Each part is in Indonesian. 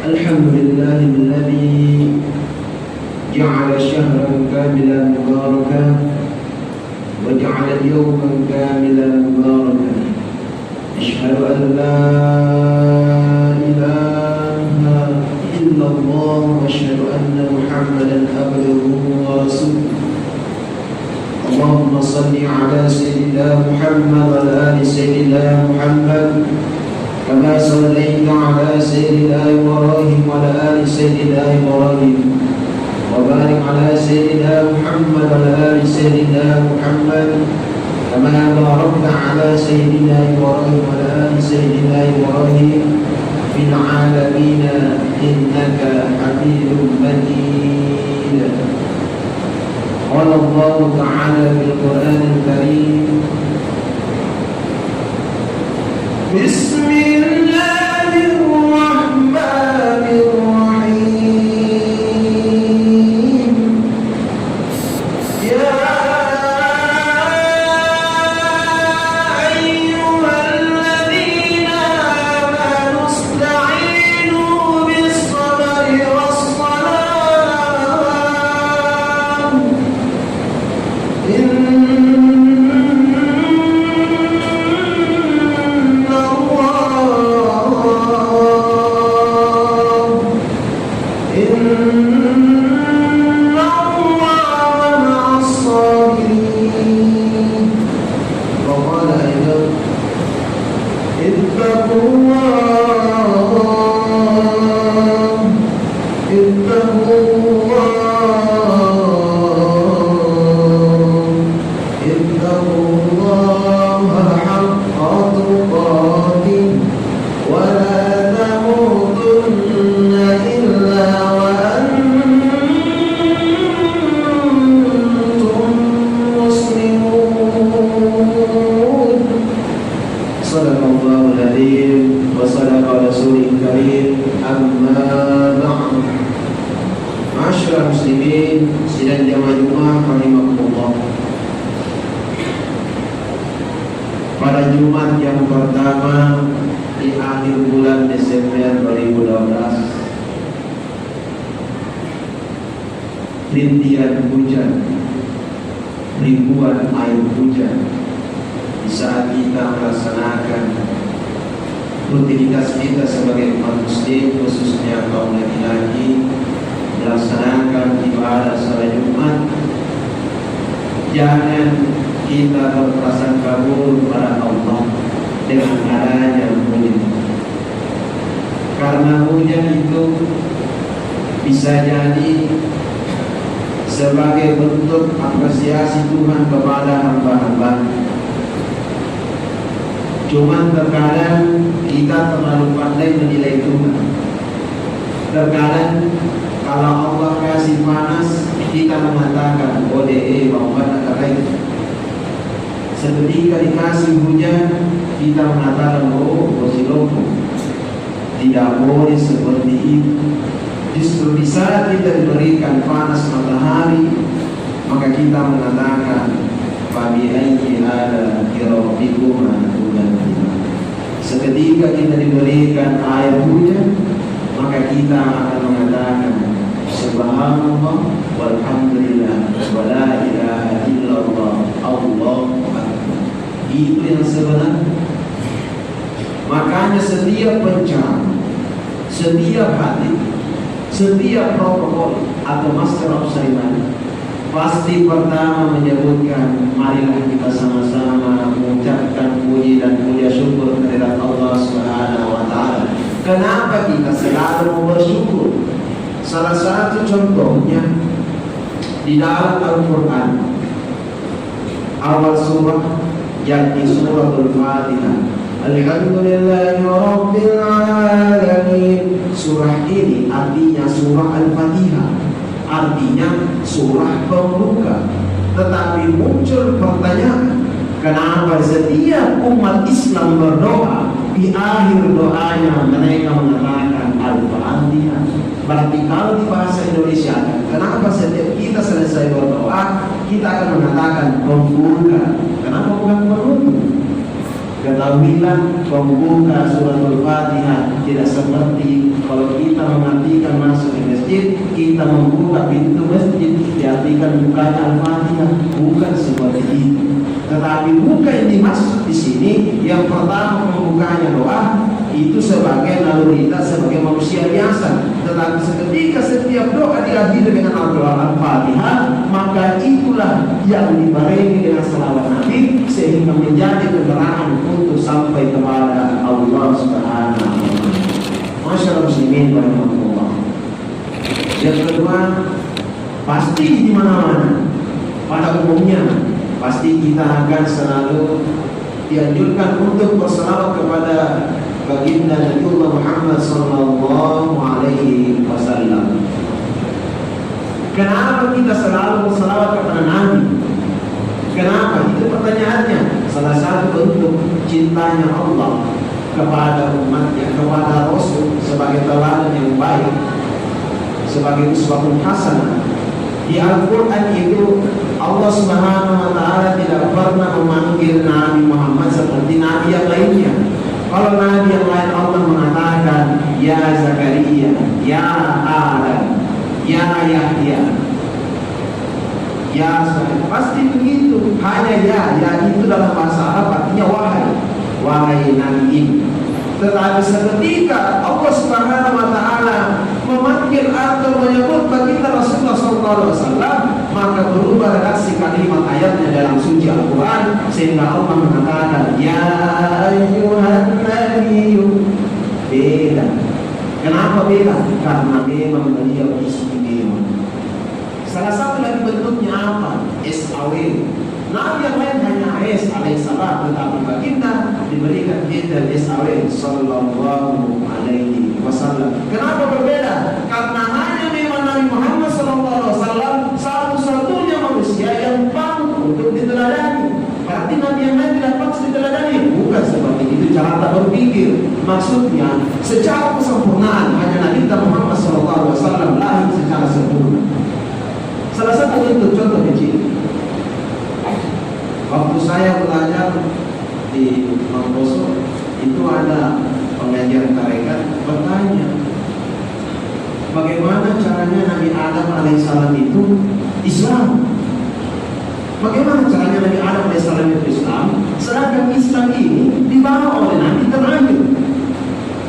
الحمد لله الذي جعل شهرا كاملا مباركا وجعل يوما كاملا مباركا. أشهد أن لا إله إلا الله وأشهد أن محمدا عبده ورسوله. اللهم صل على سيدنا محمد وعلى آل سيدنا محمد كما صليت على سيدنا إبراهيم وعلى آل سيدنا إبراهيم وبارك على سيدنا محمد وعلى آل سيدنا محمد كما باركت على سيدنا إبراهيم وعلى آل سيدنا إبراهيم في العالمين إنك حميد مجيد. قال الله تعالى في القرآن الكريم: بسم الله الرحمن الرحيم. يا أيها الذين آمنوا استعينوا بالصبر والصلاة إن pada Jumat yang pertama di akhir bulan Desember 2012, rintian hujan, ribuan air hujan di saat kita melaksanakan rutinitas kita sebagai umat muslim, khususnya kaum laki-laki, melaksanakan ibadah salat Jumat. Jangan kita berprasangka buruk pada Allah dengan adanya hujan, karena hujan itu bisa jadi sebagai bentuk apresiasi Tuhan kepada hamba-hamba. Cuman terkadang kita terlalu pandai menilai Tuhan. Terkadang kalau Allah kasih panas, kita mengatakan ODE bawaan kata. Seketika dikasih hujan, kita mengatakan Siloko. Tidak boleh seperti itu. Justru di saat kita diberikan panas matahari, maka kita mengatakan Fabi'ayyi ala rabbikuma tukadziban. Seketika kita diberikan air hujan, maka kita akan mengatakan Subhanallah walhamdulillah wa la ilaha illallah Allahu akbar. Itu yang sebenarnya. Makanya setiap bencana, setiap hadis, setiap protokol atau master of ceremony pasti pertama menyebutkan marilah kita sama-sama mengucapkan puji dan puja syukur kehadirat Allah Subhanahu wa taala. Kenapa kita selalu bersyukur? Salah satu contohnya di dalam Al-Qur'an awal surah, yakni suratul Fatihah. Alhamdulillahi Rabbil Alamin. Surah ini artinya surah Al-Fatihah, artinya surah pembuka. Tetapi muncul pertanyaan, kenapa setiap umat Islam berdoa di akhir doanya mereka mengatakan Al-Fatihah? Berarti kalau di bahasa Indonesia, kenapa setiap kita selesai berdoa kita akan mengatakan pembuka? Kenapa bukan penutup? Ketahuilah pembuka suratul Fatihah tidak seperti kalau kita masuk masjid, kita membuka pintu masjid, diartikan bukanya Al-Fatihah, bukan seperti itu. Tetapi buka yang dimaksud di sini, yang pertama pembukanya doa, itu sebagai naluri kita sebagai manusia biasa. Tetapi ketika setiap doa diakhiri dengan doa Al-Fatihah, maka itulah yang dibarengi dengan salawat Nabi sehingga menjadi kendaraan untuk sampai kepada Allah Subhanahu wa taala. Masyaallah muslimin rahimahullah. Yang kedua, pasti di mana-mana pada umumnya pasti kita akan selalu dianjurkan untuk bersalawat kepada baginda Nabiullah Muhammad sallallahu alaihi wasallam. Kenapa kita selalu bersalawat kepada Nabi? Kenapa? Itu pertanyaannya. Salah satu bentuk cintanya Allah kepada umatnya, kepada Rasul sebagai teladan yang baik, sebagai uswatun hasanah. Di Al-Quran itu Allah Subhanahu wa taala tidak pernah memanggil Nabi Muhammad seperti Nabi yang lainnya. Kalau Nabi yang lain Allah mengatakan ya Zakaria, ya Adam, ya Yahya, ya pasti begitu. Hanya ya itu dalam bahasa Arab artinya wahai Nabi. Tetapi seketika Allah Subhanahu wa taala memanggil atau menyebut baginda Rasulullah SAW, maka berubah redaksi kalimat ayatnya dalam suci Al-Quran sehingga Allah mengatakan ya ayyuhan nabiyyu. Beda. Kenapa beda? Karena memang beliau istimewa. Salah satu lagi bentuknya apa? SAW. Nabi yang lain hanya Isa alaihissalam, tetapi baginda diberikan titel SAW sallallahu alaihi wasallam. Kenapa berbeda? Karena hanya memang Nabi Muhammad sallallahu alaihi wasallam satu-satunya manusia yang pantas untuk diteladani. Berarti Nabi yang lain tidak pantas diteladani. Bukan seperti itu cara tak berpikir. Maksudnya secara kesempurnaan hanya Nabi Muhammad sallallahu alaihi wasallam lahir secara sempurna. Salah satu bentuk contoh kecil. Waktu saya belajar di Mangkoso, itu ada pengajar tarekat bertanya, bagaimana caranya Nabi Adam alaihissalam itu Islam? Bagaimana caranya Nabi Adam alaihissalam itu Islam? Sedangkan Islam ini dibawa oleh Nabi terakhir.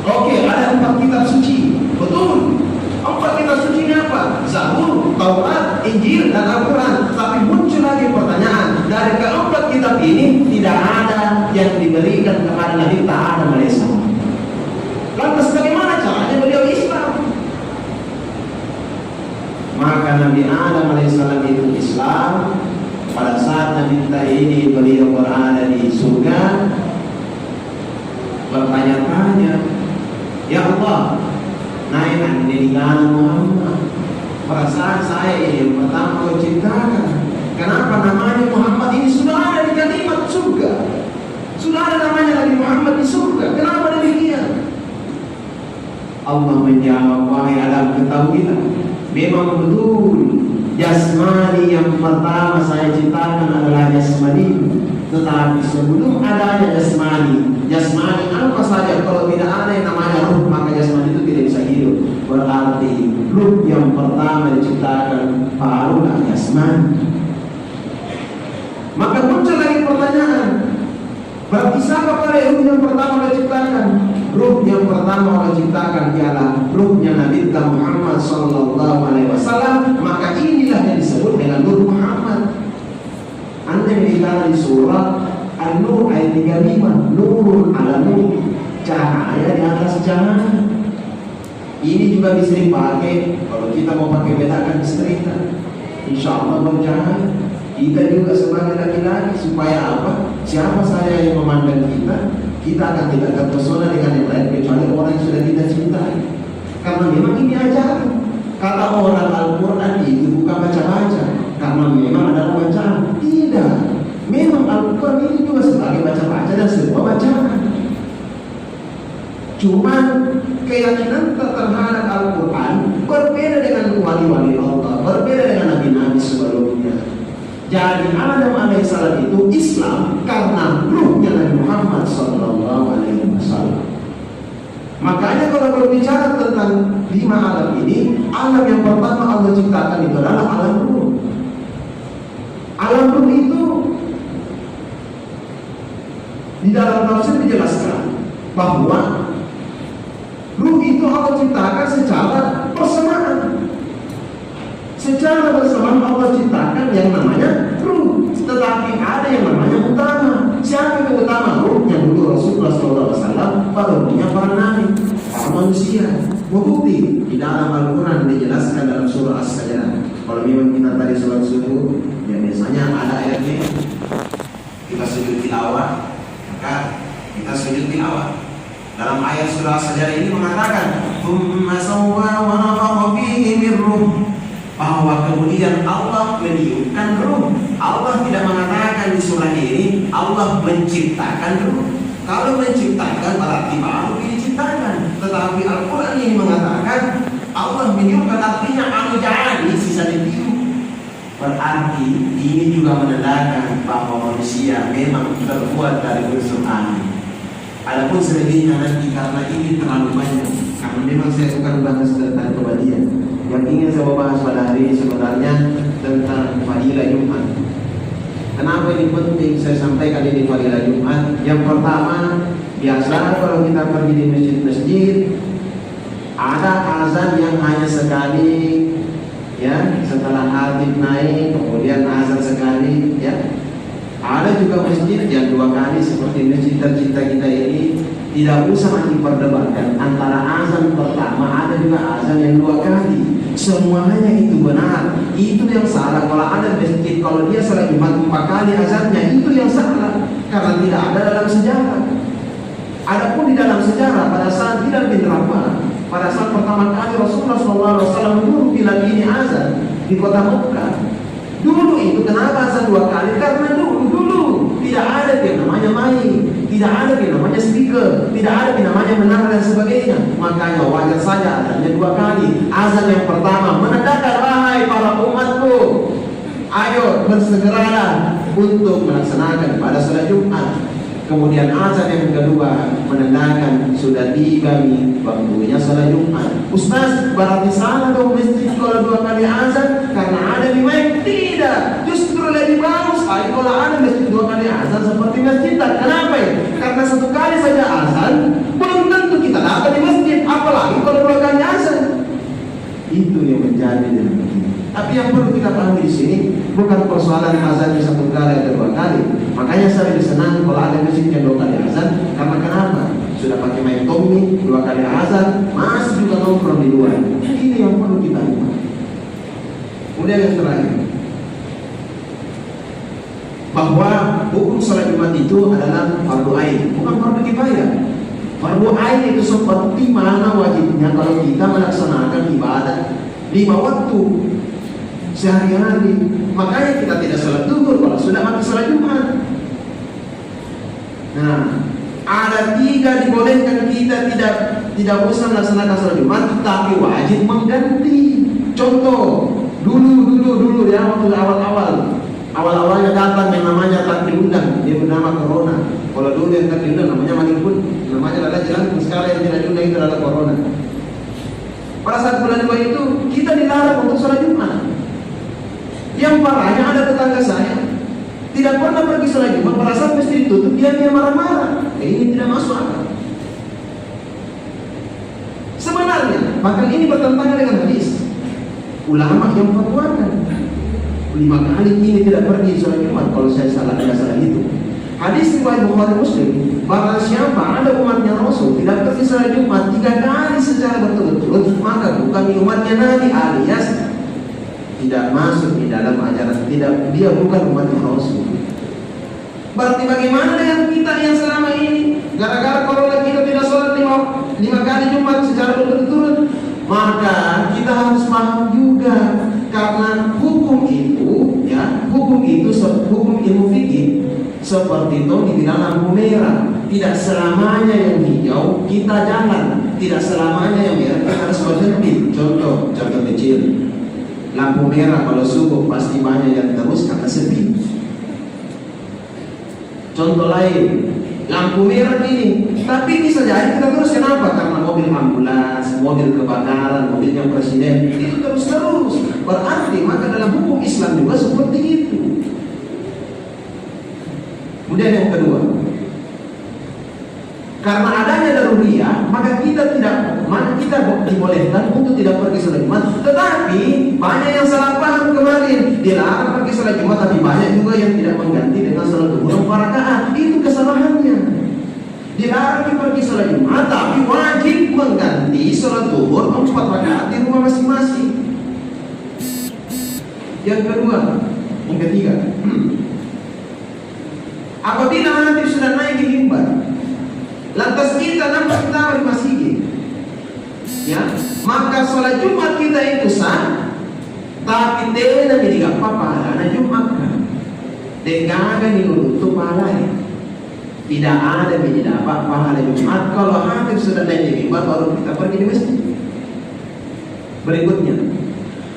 Oke, ada 4 kitab suci, betul. 4 kitab suci ini apa? Zabur, Taurat, Injil, dan Al-Quran. Tapi muncul lagi pertanyaan, dari keempat kitab ini tidak ada yang diberikan kepada Nabi Adam alaihissalam. Lantas bagaimana caranya beliau Islam? Maka Nabi Adam alaihissalam itu Islam pada saat Nabi kita ini beliau berada di surga, bertanya-tanya, ya Allah, naikkan dengan Muhammad. Perasaan saya ini yang pertama kau ciptakan. Kenapa namanya Muhammad ini sudah ada di kalimat surga? Sudah ada namanya Nabi Muhammad di surga. Kenapa demikian? Allah menjawab, wahai Adam, ketahuilah, memang betul jasmani yang pertama saya ciptakan adalah jasmani. Tetapi sebelum adanya jasmani apa saja, kalau tidak ada yang namanya ruh, maka jasmani itu tidak bisa hidup. Berarti ruh yang pertama diciptakan barulah jasmani. Maka muncul lagi pertanyaan, berarti siapa pada ruh yang pertama diciptakan? Ruh yang pertama Allah ciptakan ialah ruhnya Nabi Muhammad sallallahu alaihi wasallam. Maka inilah yang disebut dengan Nur Muhammad. Anda yang dikatakan di surah An-Nur ayat 35, nurun ala nur, cahaya di atas cahaya. Ini juga bisa dipakai kalau kita mau pakai bedakan istrika, insya Allah bercahaya. Kita juga sebagai laki-laki supaya apa? Siapa saja yang memandang kita akan tidak terpesona dengan yang lain kecuali orang yang sudah kita cintai. Karena memang ini ajaran. Kata orang Al-Quran itu bukan baca-baca, karena memang adalah bacaan. Tidak, memang Al-Quran itu juga sebagai baca-baca dan sebuah bacaan. Cuman keyakinan terhadap Al-Quran berbeda dengan wali-wali Allah, berbeda dengan nabi-nabi sebelumnya. Jadi Adam alaihissalam itu Islam karena ruhnya Nabi Muhammad sallallahu alaihi wasallam. Makanya kalau berbicara tentang 5 alam ini, alam yang pertama Allah ciptakan itu adalah alam ruh. Alam ruh itu di dalam tafsir dijelaskan bahwa ruh itu Allah ciptakan secara bersamaan. Secara bersamaan Allah ciptakan yang namanya ruh, tetapi ada yang namanya utama. Siapa yang utama? Ruhnya dulu Rasulullah SAW, baru ruhnya para nabi, para manusia. Bukti di dalam Al-Quran dijelaskan dalam surah As-Sajdah. Kalau memang kita tadi sholat subuh, ya biasanya ada ayatnya kita sujud tilawah, maka kita sujud tilawah. Dalam ayat surah As-Sajdah ini mengatakan, "Tsumma sawwa wa nafakha fihi min ruh." Bahwa kemudian Allah meniupkan ruh. Allah tidak mengatakan di surah ini Allah menciptakan ruh. Kalau menciptakan berarti baru diciptakan. Tetapi Al-Quran ini mengatakan Allah meniupkan, artinya anu jadi sisa ditiup. Berarti ini juga menandakan bahwa manusia memang terbuat dari unsur angin. Adapun selebihnya nanti karena ini terlalu banyak. Karena memang saya bukan bahas tentang kebadian. Yang ingin saya bahas pada hari ini sebenarnya tentang fadilah Jumat. Kenapa ini penting saya sampaikan ini fadilah Jumat? Yang pertama, biasa kalau kita pergi di masjid-masjid ada azan yang hanya sekali, ya, setelah khatib naik kemudian azan sekali, ya. Ada juga masjid yang 2 kali seperti masjid tercinta kita ini. Tidak usah diperdebatkan antara azan pertama, ada juga azan yang 2 kali. Semuanya itu benar. Itu yang salah kalau ada masjid, kalau dia salat Jumat 4 kali azannya, itu yang salah. Karena tidak ada dalam sejarah. Adapun di dalam sejarah pada saat tidak diterapkan, pada saat pertama kali Rasulullah SAW dulu bilang ini azan di kota Mekah. Dulu itu kenapa azan 2 kali? Karena dulu tidak ada yang namanya mic, tidak ada yang namanya speaker, tidak ada yang namanya menara dan sebagainya. Makanya wajar saja azannya 2 kali. Azan yang pertama menandakan, wahai para umatku, ayo bersegeralah untuk melaksanakan pada salat Jumat. Kemudian azan yang kedua menandakan sudah tiba waktunya salat Jumat. Ustaz, berarti salah dong masjid kalau 2 kali azan karena ada di mic? Tidak, justru lebih bagus kalau ada masjid 2 kali azan seperti masjid. Kenapa ya? Karena 1 kali saja azan belum tentu kita dapat di masjid, apalagi kalau 2 kali azan. Itu yang menjadi dalam begini. Tapi yang perlu kita pahami di sini bukan persoalan azan 1 kali atau 2 kali. Makanya saya lebih senang kalau ada masjid yang 2 kali azan. Karena kenapa? Sudah pakai mic Tommy 2 kali azan, masih juga nongkrong di luar. Ini yang perlu kita lihat. Kemudian yang terakhir, bahwa hukum salat Jumat itu adalah fardu ain, bukan fardu kifayah. Fardu ain itu seperti mana wajibnya kalau kita melaksanakan ibadah 5 waktu sehari-hari. Makanya kita tidak salat zuhur kalau sudah mati salat Jumat. Nah, ada 3 dibolehkan kita tidak usah melaksanakan salat Jumat, tapi wajib mengganti. Contoh, dulu ya, waktu awal-awalnya datang yang namanya takdir undang, dia bernama corona. Kalau dulu yang takdir undang namanya manipun, namanya adalah jalan. Sekarang yang tidak diundang itu adalah corona. Pada saat bulan 2 itu kita dilarang untuk sholat Jumat. Yang parahnya ada tetangga saya tidak pernah pergi sholat Jumat, pada saat masjid ditutup dia marah-marah. Ini tidak masuk akal. Sebenarnya bahkan ini bertentangan dengan hadis. Ulama yang fatwakan 5 kali ini tidak pergi sholat Jumat. Kalau saya salah, tidak salah itu. Hadis riwayat Bukhari Muslim, barang siapa ada umatnya Rasul tidak pergi sholat Jumat 3 kali secara berturut-turut, maka bukan umatnya Nabi, alias tidak masuk di dalam ajaran, dia bukan umatnya Rasul. Berarti bagaimana dengan kita yang selama ini gara-gara corona kita tidak sholat 5 kali Jumat secara berturut-turut? Maka kita harus paham juga, karena hukum itu, ya, hukum ilmu fikih seperti itu dibilang lampu merah. Tidak selamanya yang hijau kita jalan, tidak selamanya yang merah kita harus berhenti. Contoh kecil, lampu merah kalau subuh pasti banyak yang terus karena sepi. Contoh lain, lampu merah ini. Tapi bisa jadi kita terus, kenapa? Karena mobil ambulans, mobil kebakaran, mobilnya presiden, itu terus-terus. Berarti maka dalam hukum Islam juga seperti itu. Kemudian yang kedua, karena adanya daruriyah, maka kita dibolehkan untuk tidak pergi sholat Jumat. Tetapi banyak yang salah paham kemarin, dilarang pergi sholat Jumat, tapi banyak juga yang tidak mengganti dengan sholat duhur 4 rakaat. Itu kesalahannya. Dilarang pergi sholat Jumat, tapi wajib mengganti sholat duhur 4 rakaat di rumah masing-masing. Yang ketiga, apabila nanti sudah naik di mimbar, lantas kita nampak pertama di masjid, ya, maka sholat Jumat kita itu sah, tapi tidak menjadi pahala Jumat kan? Dengan itu pahala, tidak ada menjadi pahala Jumat. Kalau hadir sudah naik di mimbar, baru kita pergi di masjid. Berikutnya,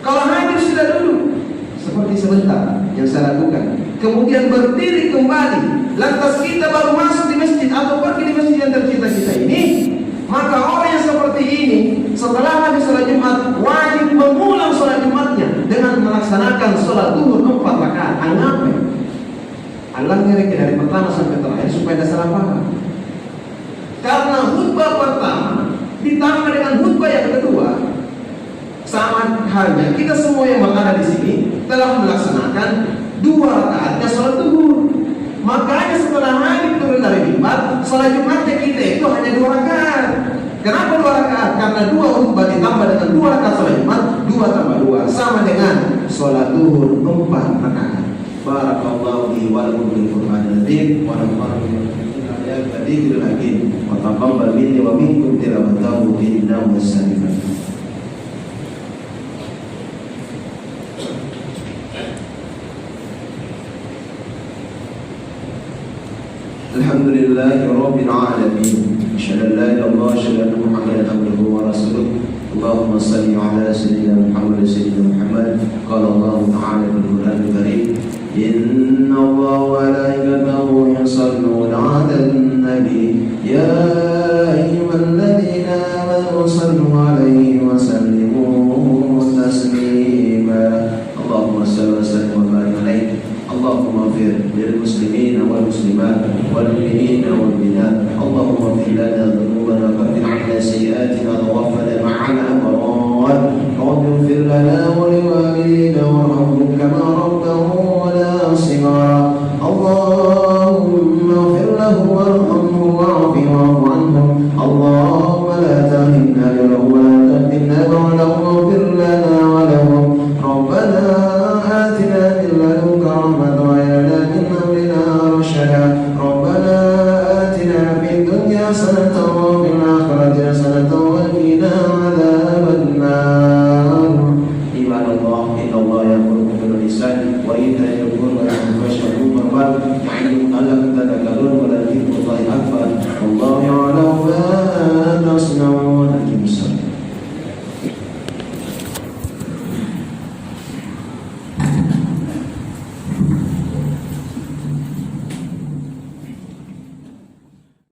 kalau hadir sudah duduk, seperti sebentar yang saya lakukan, kemudian berdiri kembali, lantas kita baru masuk di masjid atau pergi di masjid yang tercinta kita ini, maka orang yang seperti ini setelah habis sholat Jumat wajib mengulang sholat Jumatnya dengan melaksanakan sholat duhur 4 rakaat. Kenapa? Allah ngerti dari pertama sampai terakhir supaya tidak salah paham. Karena khutbah pertama ditambah dengan khutbah yang kedua, sama halnya kita semua yang berada di sini telah melaksanakan 2 rakaatnya sholat duhur. Makanya setelah Habib turun dari mimbar, sholat Jumatnya kita itu hanya 2 rakaat. Kenapa 2 rakaat? Karena 2 khutbah ditambah dengan 2 rakaat sholat Jumat, 2 tambah 2 sama dengan sholat duhur 4 rakaat. Barakallahu li wa lakum bil Qur'anil azim wa nafa'ani bil hadiithil hakim wa taqabbal minni wa minkum tilawatahu innahu as-sami'ul alim. Alhamdulillahi Rabbil Alamin. Asyhadu an la ilaha illallah wa asyhadu anna Muhammadan abduhu wa rasuluh. Allahumma salli ala sayyidina Muhammad. Qala Allah Ta'ala fil Qur'anil Karim, inna Allaha wa malaikatahu yusalluna 'alan nabi ya ayyuhalladzina amanu sallu 'alaihi wa sallimu taslima. Allahumma salli wa sallim wa barik 'alaihi. اللهم اغفر للمسلمين والمسلمات والمؤمنين والمؤمنات. اللهم اغفر لنا ذنوبنا وكفر عنا سيئاتنا وتوفنا مع الابرار. رب اغفر لنا ولوالدينا وارحمهم كما ربونا صغارا. اللهم اغفر له وارحمه واعف عنهم. اللهم لا تهنا له ولا تفتنا بعدهم. اغفر لنا ولهم. ربنا آتنا من لدنك رحمة وهب لنا من أمرنا رشدا. ربنا آتنا في الدنيا حسنة